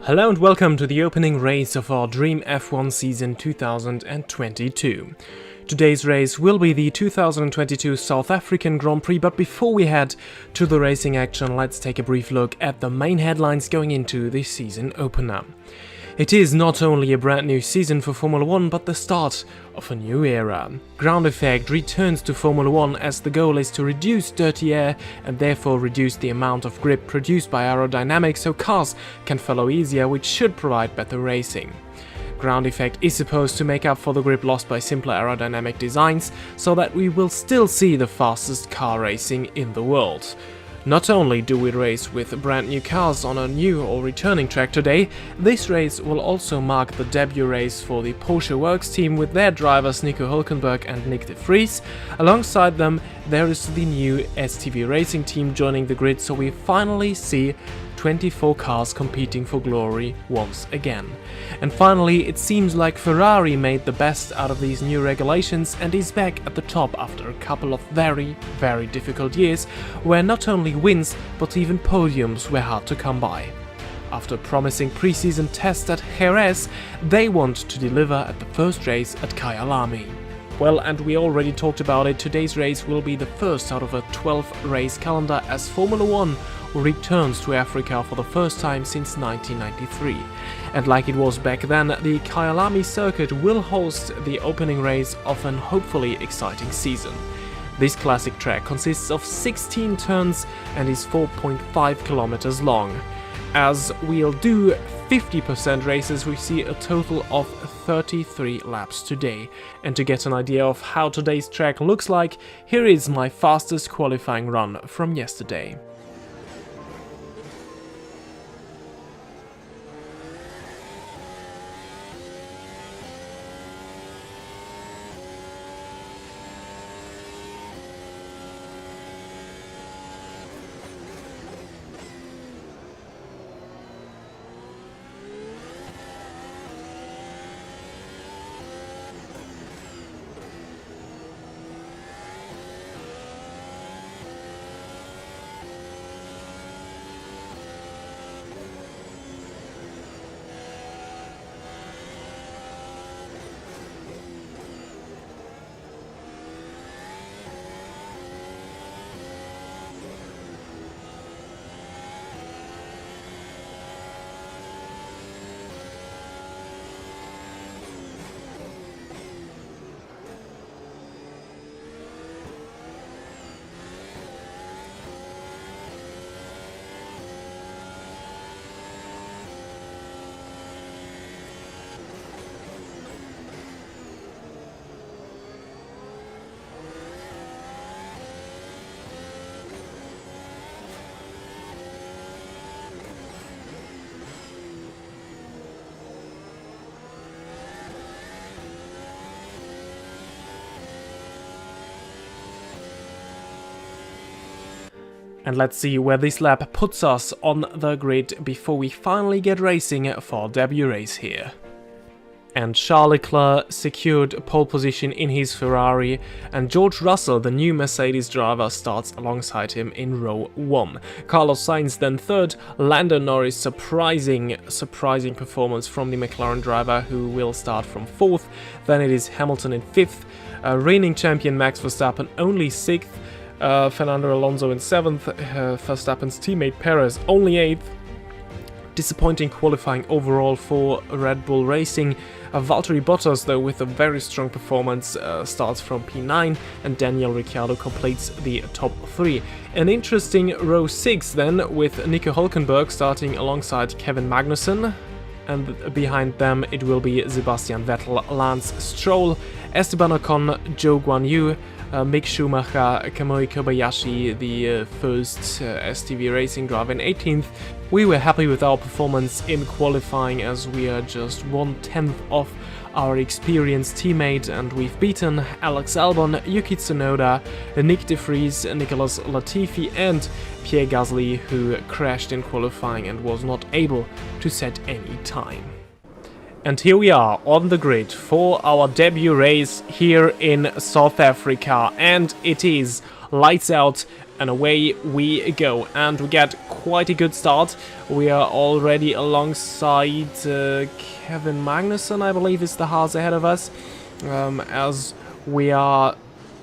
Hello and welcome to the opening race of our Dream F1 season 2022. Today's race will be the 2022 South African Grand Prix, but before we head to the racing action, let's take a brief look at the main headlines going into the season opener. It is not only a brand new season for Formula 1, but the start of a new era. Ground effect returns to Formula 1 as the goal is to reduce dirty air and therefore reduce the amount of grip produced by aerodynamics so cars can follow easier, which should provide better racing. Ground effect is supposed to make up for the grip lost by simpler aerodynamic designs, so that we will still see the fastest car racing in the world. Not only do we race with brand new cars on a new or returning track today, this race will also mark the debut race for the Porsche Works team with their drivers Nico Hülkenberg and Nick de Vries. Alongside them there is the new STV Racing team joining the grid, so we finally see 24 cars competing for glory once again. And finally, it seems like Ferrari made the best out of these new regulations and is back at the top after a couple of very difficult years, where not only wins but even podiums were hard to come by. After promising pre-season tests at Jerez, they want to deliver at the first race at Kyalami. Well, and we already talked about it, today's race will be the first out of a 12-race calendar as Formula 1 returns to Africa for the first time since 1993. And like it was back then, the Kyalami circuit will host the opening race of an hopefully exciting season. This classic track consists of 16 turns and is 4.5 kilometers long. As we'll do 50% races, we see a total of 33 laps today. And to get an idea of how today's track looks like, here is my fastest qualifying run from yesterday. And let's see where this lap puts us on the grid before we finally get racing for our debut race here. And Charles Leclerc secured pole position in his Ferrari, and George Russell, the new Mercedes driver, starts alongside him in row 1. Carlos Sainz then third, Lando Norris surprising performance from the McLaren driver, who will start from 4th, then it is Hamilton in 5th, reigning champion Max Verstappen only 6th, Fernando Alonso in 7th, Verstappen's teammate Perez only 8th. Disappointing qualifying overall for Red Bull Racing. Valtteri Bottas, though, with a very strong performance, starts from P9, and Daniel Ricciardo completes the top 3. An interesting row 6 then, with Nico Hülkenberg starting alongside Kevin Magnussen, and behind them it will be Sebastian Vettel, Lance Stroll, Esteban Ocon, Zhou Guanyu, Mick Schumacher, Kamui Kobayashi, the first STV Racing driver in 18th. We were happy with our performance in qualifying, as we are just 1/10 of our experienced teammate, and we've beaten Alex Albon, Yuki Tsunoda, Nick de Vries, Nicolas Latifi and Pierre Gasly, who crashed in qualifying and was not able to set any time. And here we are on the grid for our debut race here in South Africa, and it is lights out and away we go, and we get quite a good start. We are already alongside Kevin Magnussen, I believe, is the Haas ahead of us, as we are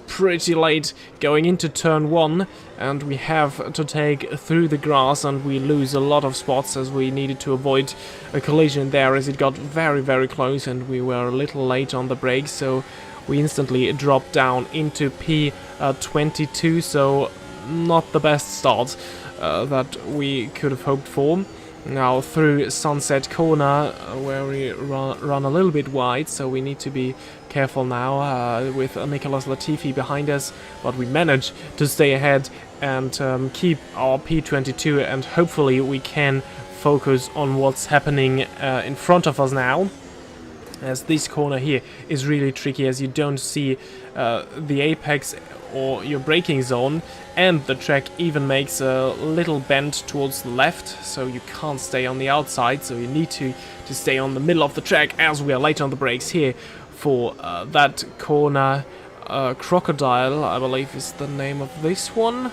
pretty late going into turn 1, and we have to take through the grass, and we lose a lot of spots as we needed to avoid a collision there, as it got very close and we were a little late on the brakes, so we instantly dropped down into P22, so not the best start that we could have hoped for. Now through Sunset Corner, where we run a little bit wide, so we need to be careful now with Nicolas Latifi behind us, but we manage to stay ahead and keep our P22, and hopefully we can focus on what's happening in front of us now, as this corner here is really tricky, as you don't see the apex or your braking zone, and the track even makes a little bend towards the left, so you can't stay on the outside, so you need to stay on the middle of the track, as we are late on the brakes here for that corner. Crocodile, I believe, is the name of this one,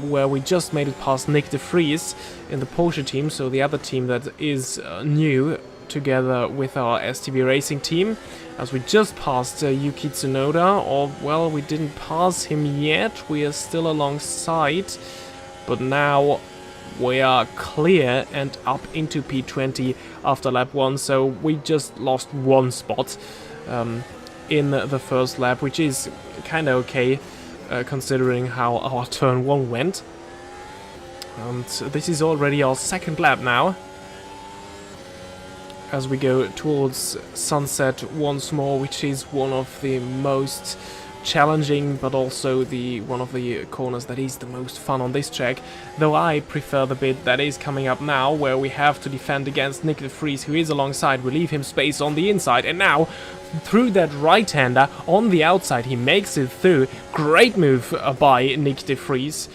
where we just made it past Nick de Vries in the Porsche team, so the other team that is new, together with our STV Racing team, as we just passed Yuki Tsunoda, or well, we didn't pass him yet, we are still alongside, but now we are clear and up into P20 after lap 1, so we just lost 1 spot in the first lap, which is kinda okay considering how our turn 1 went. And this is already our 2nd lap now, as we go towards Sunset once more, which is one of the most challenging, but also one of the corners that is the most fun on this track, though I prefer the bit that is coming up now, where we have to defend against Nick de Vries, who is alongside. We leave him space on the inside, and now through that right-hander on the outside, he makes it through. Great move by Nick de Vries.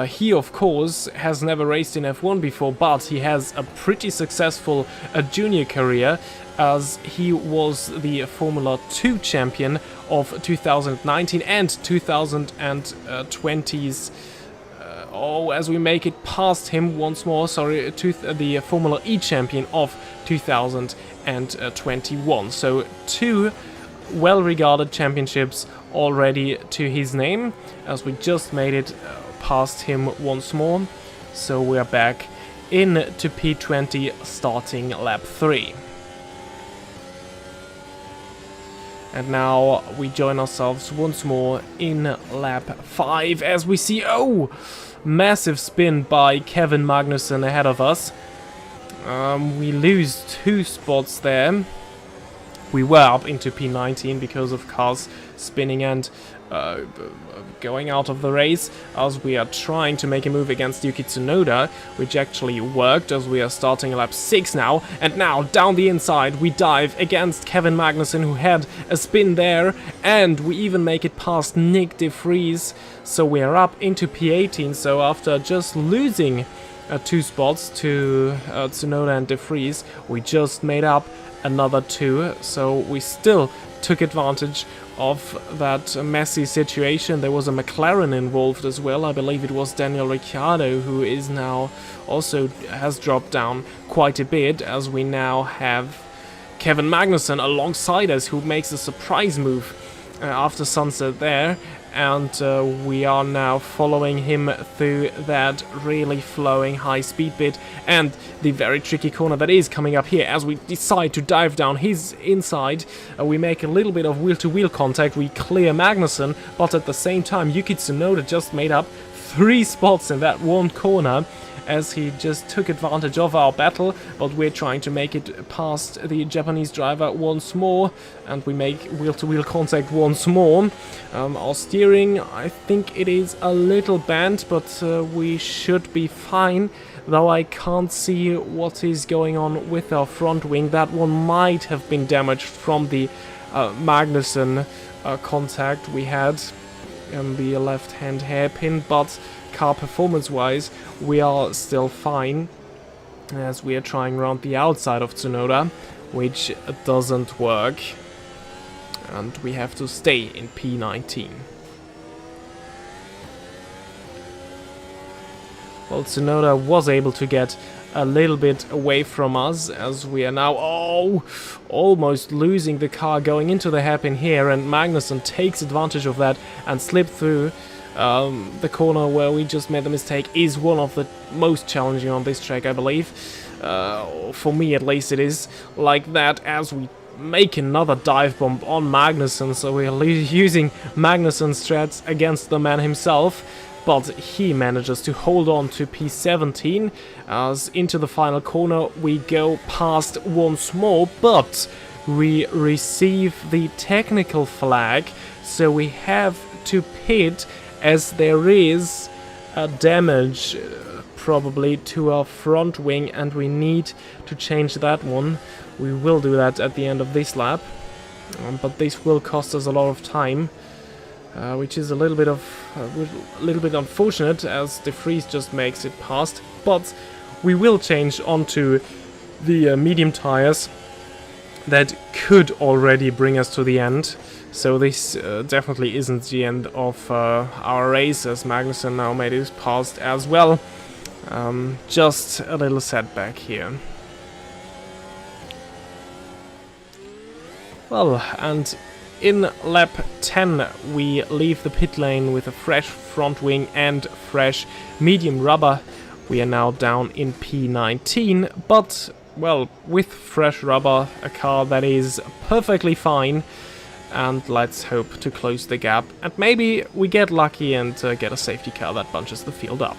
He, of course, has never raced in F1 before, but he has a pretty successful junior career, as he was the Formula 2 champion of 2019 and 2020's. As we make it past him once more, sorry, the Formula E champion of 2021. So 2 well-regarded championships already to his name, as we just made it past him once more, so we're back into P20 starting lap 3. And now we join ourselves once more in lap 5, as we see, massive spin by Kevin Magnussen ahead of us. We lose 2 spots there. We were up into P19 because of cars spinning and going out of the race, as we are trying to make a move against Yuki Tsunoda, which actually worked, as we are starting lap 6 now, and now down the inside we dive against Kevin Magnussen, who had a spin there, and we even make it past Nick de Vries, so we are up into P18, so after just losing 2 spots to Tsunoda and de Vries, we just made up another 2, so we still took advantage of that messy situation. There was a McLaren involved as well. I believe it was Daniel Ricciardo, who is now also has dropped down quite a bit, as we now have Kevin Magnussen alongside us, who makes a surprise move after sunset there, and we are now following him through that really flowing high-speed bit and the very tricky corner that is coming up here. As we decide to dive down his inside, we make a little bit of wheel-to-wheel contact, we clear Magnussen, but at the same time Yuki Tsunoda just made up 3 spots in that one corner, as he just took advantage of our battle, but we're trying to make it past the Japanese driver once more, and we make wheel-to-wheel contact once more. Our steering, I think it is a little bent, but we should be fine, though I can't see what is going on with our front wing. That one might have been damaged from the Magnussen contact we had in the left-hand hairpin, but car performance-wise, we are still fine, as we are trying around the outside of Tsunoda, which doesn't work, and we have to stay in P19. Well, Tsunoda was able to get a little bit away from us, as we are now, almost losing the car going into the hairpin here, and Magnussen takes advantage of that and slipped through. The corner where we just made the mistake is one of the most challenging on this track, I believe. For me at least it is like that, as we make another dive bomb on Magnussen, so we are using Magnussen's strats against the man himself. But he manages to hold on to P17, as into the final corner we go past once more, but we receive the technical flag, so we have to pit, as there is a damage probably to our front wing, and we need to change that one. We will do that at the end of this lap, but this will cost us a lot of time. Which is a little bit unfortunate, as De Vries just makes it past. But we will change onto the medium tires that could already bring us to the end. So this definitely isn't the end of our race, as Magnussen now made it past as well. Just a little setback here. Well, and in lap 10 we leave the pit lane with a fresh front wing and fresh medium rubber. We are now down in P19, but, well, with fresh rubber, a car that is perfectly fine, and let's hope to close the gap, and maybe we get lucky and get a safety car that bunches the field up.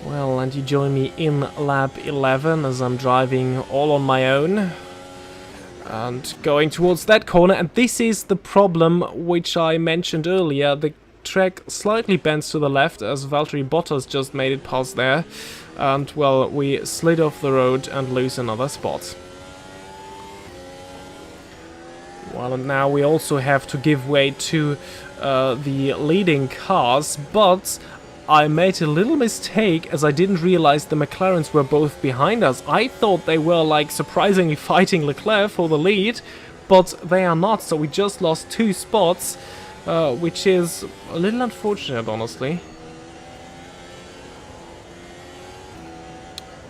Well, and you join me in lap 11 as I'm driving all on my own and going towards that corner, and this is the problem which I mentioned earlier. The track slightly bends to the left as Valtteri Bottas just made it past there, and, well, we slid off the road and lose another spot. Well, and now we also have to give way to the leading cars, but I made a little mistake, as I didn't realize the McLarens were both behind us. I thought they were, like, surprisingly fighting Leclerc for the lead, but they are not, so we just lost 2 spots, which is a little unfortunate, honestly.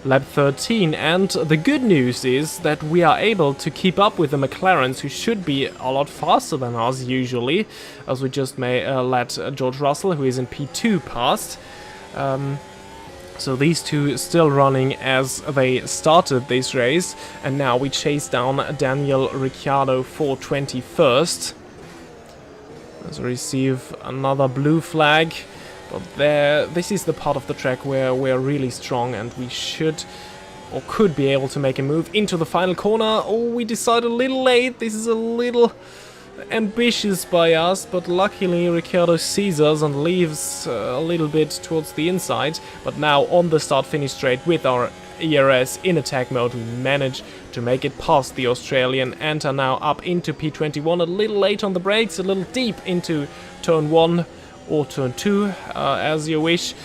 Lap 13, and the good news is that we are able to keep up with the McLarens, who should be a lot faster than us usually, as we just let George Russell, who is in P2, past. So these two still running as they started this race, and now we chase down Daniel Ricciardo for 21st. Let's receive another blue flag. But this is the part of the track where we're really strong, and we should or could be able to make a move into the final corner. Oh, we decided a little late. This is a little ambitious by us, but luckily Ricciardo sees us and leaves a little bit towards the inside. But now on the start-finish straight with our ERS in attack mode, we manage to make it past the Australian and are now up into P21. A little late on the brakes, a little deep into turn 1. Or turn 2, as you wish,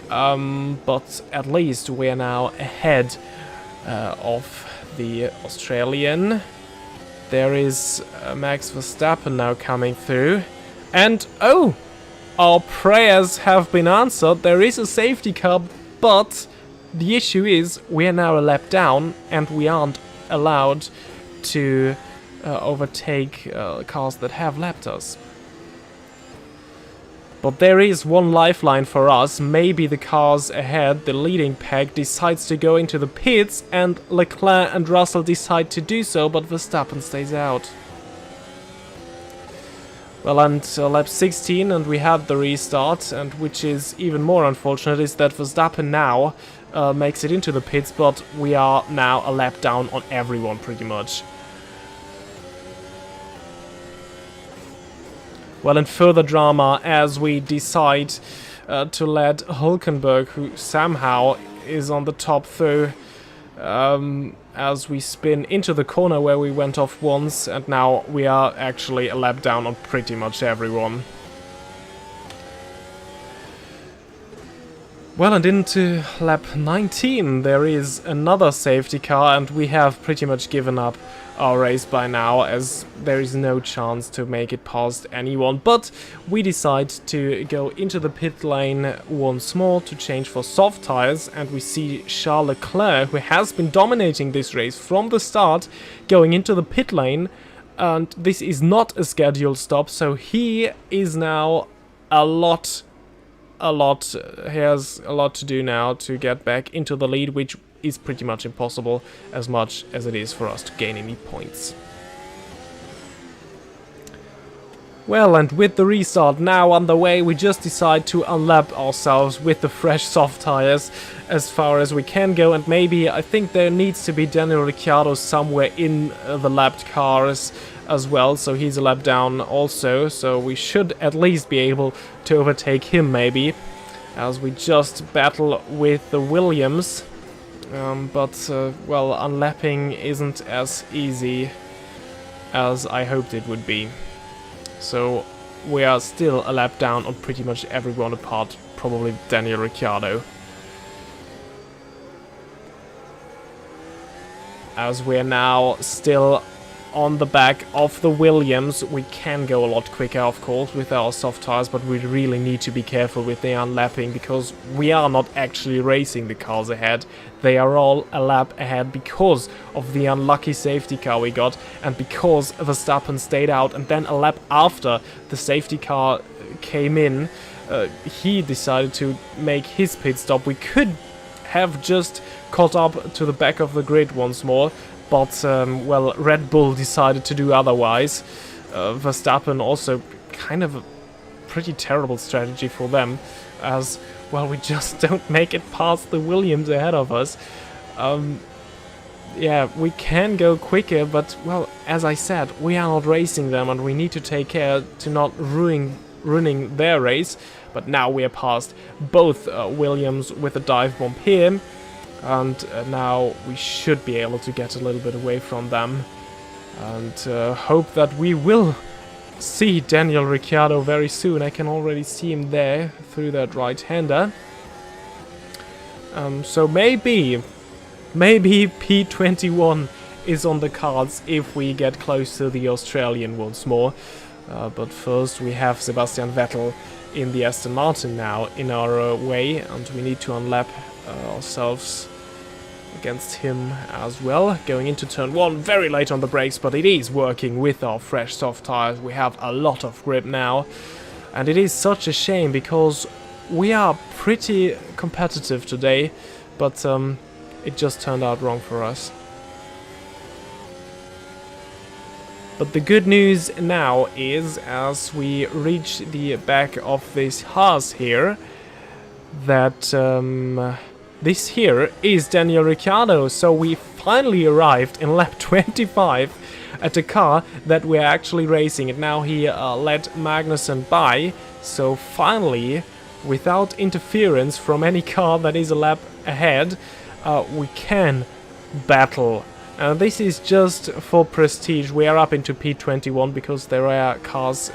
but at least we are now ahead of the Australian. There is Max Verstappen now coming through, and oh, our prayers have been answered. There is a safety car, but the issue is we are now a lap down, and we aren't allowed to overtake cars that have lapped us. But there is one lifeline for us. Maybe the cars ahead, the leading pack, decides to go into the pits, and Leclerc and Russell decide to do so, but Verstappen stays out. Well, and lap 16, and we had the restart, and which is even more unfortunate is that Verstappen now makes it into the pits, but we are now a lap down on everyone pretty much. Well, and further drama as we decide to let Hülkenberg, who somehow is on the top through, as we spin into the corner where we went off once, and now we are actually a lap down on pretty much everyone. Well, and into lap 19 there is another safety car, and we have pretty much given up our race by now, as there is no chance to make it past anyone. But we decide to go into the pit lane once more to change for soft tires, and we see Charles Leclerc, who has been dominating this race from the start, going into the pit lane, and this is not a scheduled stop, so he is now he has a lot to do now to get back into the lead, which is pretty much impossible, as much as it is for us to gain any points. Well, and with the restart now underway, we just decide to unlap ourselves with the fresh soft tires as far as we can go, and maybe I think there needs to be Daniel Ricciardo somewhere in the lapped cars as well, so he's a lap down also, so we should at least be able to overtake him maybe, as we just battle with the Williams. But well, unlapping isn't as easy as I hoped it would be. So we are still a lap down on pretty much everyone apart probably Daniel Ricciardo. As we're now still on the back of the Williams, we can go a lot quicker, of course, with our soft tires, but we really need to be careful with the unlapping, because we are not actually racing the cars ahead. They are all a lap ahead because of the unlucky safety car we got, and because Verstappen stayed out, and then a lap after the safety car came in, he decided to make his pit stop. We could have just caught up to the back of the grid once more, but, well, Red Bull decided to do otherwise. Verstappen also kind of a pretty terrible strategy for them, as, well, we just don't make it past the Williams ahead of us. Yeah, we can go quicker, but, well, as I said, we are not racing them, and we need to take care to not ruining their race. But now we are past both Williams with a dive bomb here. And now we should be able to get a little bit away from them, and hope that we will see Daniel Ricciardo very soon. I can already see him there through that right-hander. So maybe P21 is on the cards if we get close to the Australian once more. But first we have Sebastian Vettel in the Aston Martin now in our way, and we need to unlap ourselves against him as well. Going into turn 1, very late on the brakes, but it is working with our fresh soft tires. We have a lot of grip now, and it is such a shame because we are pretty competitive today, but it just turned out wrong for us. But the good news now is, as we reach the back of this Haas here, that this here is Daniel Ricciardo, so we finally arrived in lap 25 at a car that we're actually racing, and now he led Magnussen by, so finally, without interference from any car that is a lap ahead, we can battle. This is just for prestige. We are up into P21 because there are cars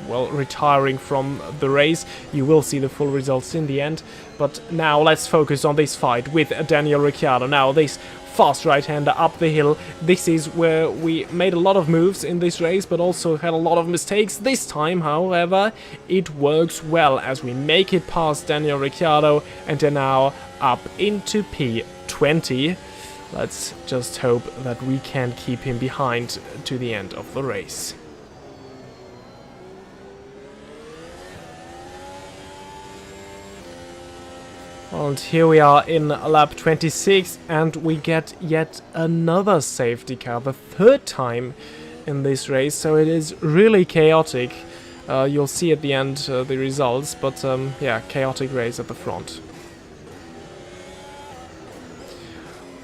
well, retiring from the race. You will see the full results in the end. But now let's focus on this fight with Daniel Ricciardo. Now this fast right-hander up the hill. This is where we made a lot of moves in this race, but also had a lot of mistakes. This time, however, it works well as we make it past Daniel Ricciardo and are now up into P20. Let's just hope that we can keep him behind to the end of the race. And here we are in lap 26, and we get yet another safety car, the third time in this race, so it is really chaotic. You'll see at the end the results, but yeah, chaotic race at the front.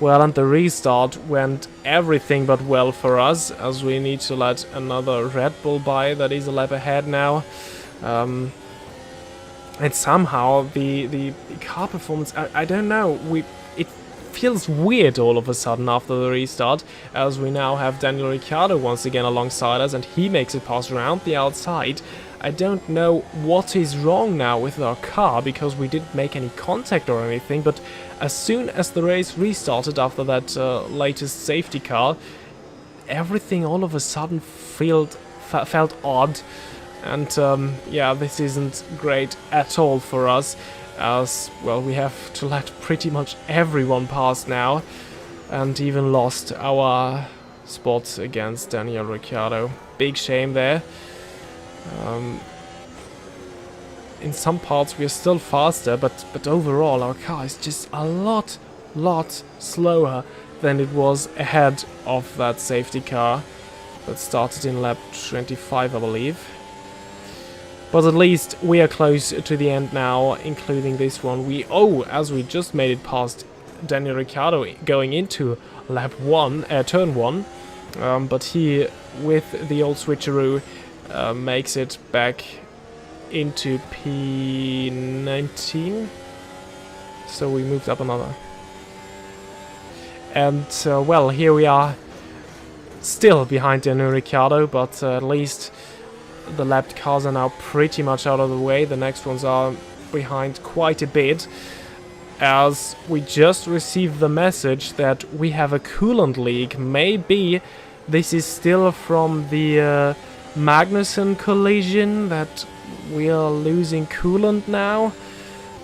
Well, and the restart went everything but well for us, as we need to let another Red Bull by that is a lap ahead now. And somehow the car performance, I don't know, it feels weird all of a sudden after the restart, as we now have Daniel Ricciardo once again alongside us, and he makes it pass around the outside. I don't know what is wrong now with our car, because we didn't make any contact or anything, but as soon as the race restarted after that latest safety car, everything all of a sudden felt odd. And yeah, this isn't great at all for us, as, well, we have to let pretty much everyone pass now, and even lost our spot against Daniel Ricciardo. Big shame there. In some parts we are still faster, but overall our car is just a lot slower than it was ahead of that safety car that started in lap 25, I believe. But at least we are close to the end now, including this one. As we just made it past Daniel Ricciardo going into lap 1, turn 1, but he, with the old switcheroo, makes it back into P19. So we moved up another. And well, here we are, still behind Daniel Ricciardo, but at least the lapped cars are now pretty much out of the way. The next ones are behind quite a bit, as we just received the message that we have a coolant leak. Maybe this is still from the Magnussen collision, that we are losing coolant now.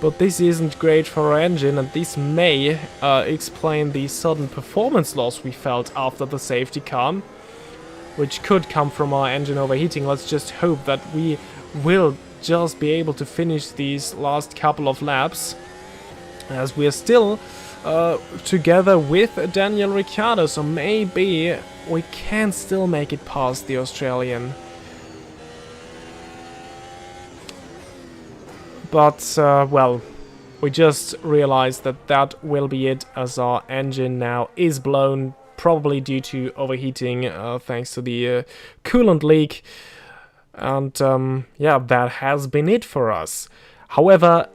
But this isn't great for our engine, and this may explain the sudden performance loss we felt after the safety car, which could come from our engine overheating. Let's just hope that we will just be able to finish these last couple of laps, as we are still together with Daniel Ricciardo, so maybe we can still make it past the Australian. But, well, we just realized that that will be it, as our engine now is blown, probably due to overheating, thanks to the coolant leak. And, yeah, that has been it for us. However,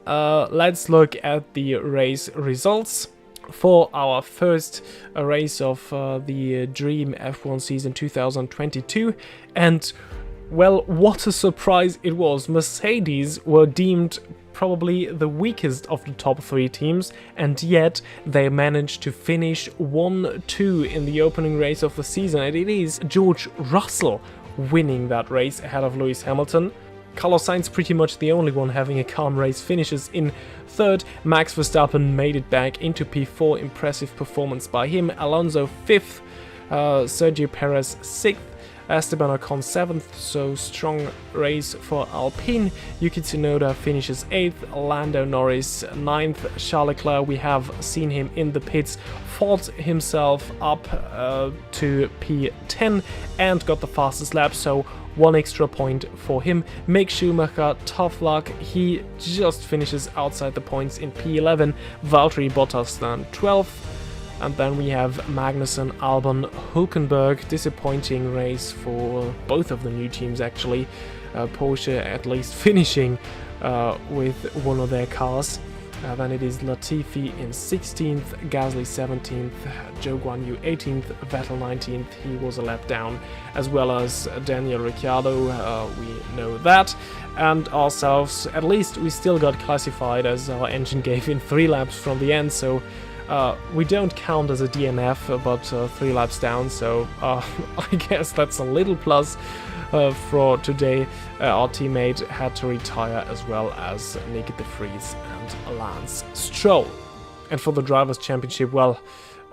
let's look at the race results for our first race of the Dream F1 season 2022. And, well, what a surprise it was. Mercedes were deemed probably the weakest of the top 3 teams, and yet they managed to finish 1-2 in the opening race of the season, and it is George Russell winning that race ahead of Lewis Hamilton. Carlos Sainz pretty much the only one having a calm race, finishes in 3rd. Max Verstappen made it back into P4, impressive performance by him. Alonso 5th, Sergio Perez 6th, Esteban Ocon 7th, so strong race for Alpine. Yuki Tsunoda finishes 8th, Lando Norris 9th, Charles Leclerc, we have seen him in the pits, fought himself up to P10 and got the fastest lap, so 1 extra point for him. Mick Schumacher, tough luck, he just finishes outside the points in P11, Valtteri Bottas then 12th. And then we have Magnussen, Albon, Hülkenberg. Disappointing race for both of the new teams, actually. Porsche at least finishing with one of their cars. Then it is Latifi in 16th, Gasly 17th, Zhou Guanyu 18th, Vettel 19th. He was a lap down, as well as Daniel Ricciardo. We know that. And ourselves, at least we still got classified, as our engine gave in 3 laps from the end. So we don't count as a DNF, but 3 laps down, so I guess that's a little plus for today. Our teammate had to retire, as well as Nick de Vries and Lance Stroll. And for the Drivers' Championship, well,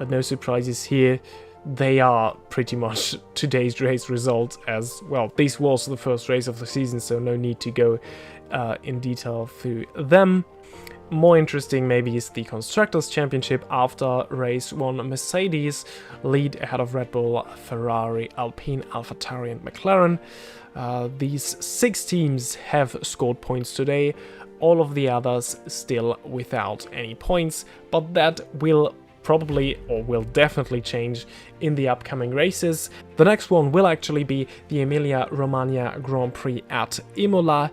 no surprises here. They are pretty much today's race result, as well. This was the first race of the season, so no need to go in detail through them. More interesting maybe is the Constructors' Championship. After race 1, Mercedes lead ahead of Red Bull, Ferrari, Alpine, AlphaTauri and McLaren. These 6 teams have scored points today, all of the others still without any points, but that will probably or will definitely change in the upcoming races. The next one will actually be the Emilia-Romagna Grand Prix at Imola.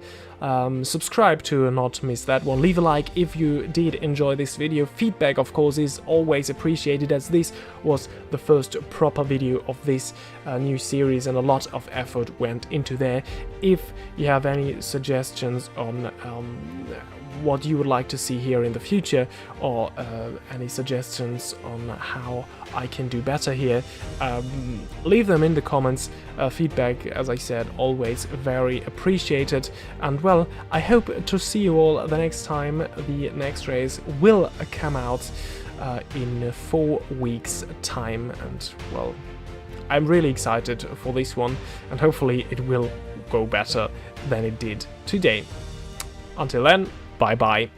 Subscribe to not miss that one. Leave a like if you did enjoy this video. Feedback, of course, is always appreciated, as this was the first proper video of this new series and a lot of effort went into there. If you have any suggestions on what you would like to see here in the future, or any suggestions on how I can do better here, leave them in the comments. Feedback, as I said, always very appreciated. And well, I hope to see you all the next time. The next race will come out in 4 weeks time, and well, I'm really excited for this one, and hopefully it will go better than it did today. Until then, bye bye.